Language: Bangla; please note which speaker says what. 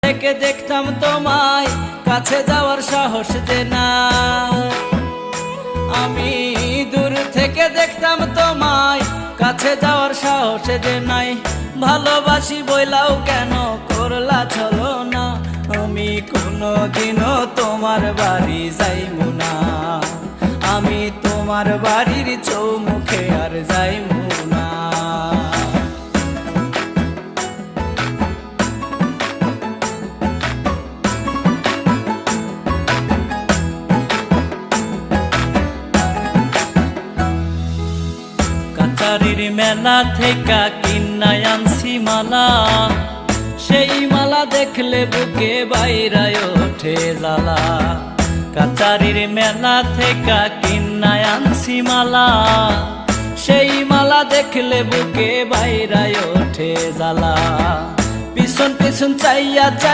Speaker 1: থেকে দেখতাম তোমায়, কাছে যাওয়ার সাহস যে না। আমি দূর থেকে দেখতাম তোমায়, কাছে যাওয়ার সাহস যে নাই। ভালোবাসি বইলাও কেন করলা চলো না, আমি কোনোদিনও তোমার বাড়ি যাইমু না। আমি তোমার বাড়ির চৌমুখে আর যাইমু না। কাচারির মেলা থেকে কিনায় আনছি মালা, সেই মালা দেখলে বুকে বাইরায় ওঠে জ্বালা। কাচারির মেলা থেকে কিনায় আনছি মালা, সেই মালা দেখলে বুকে বাইরায় ওঠে জ্বালা। পিছন পিছন চাইয়া চাই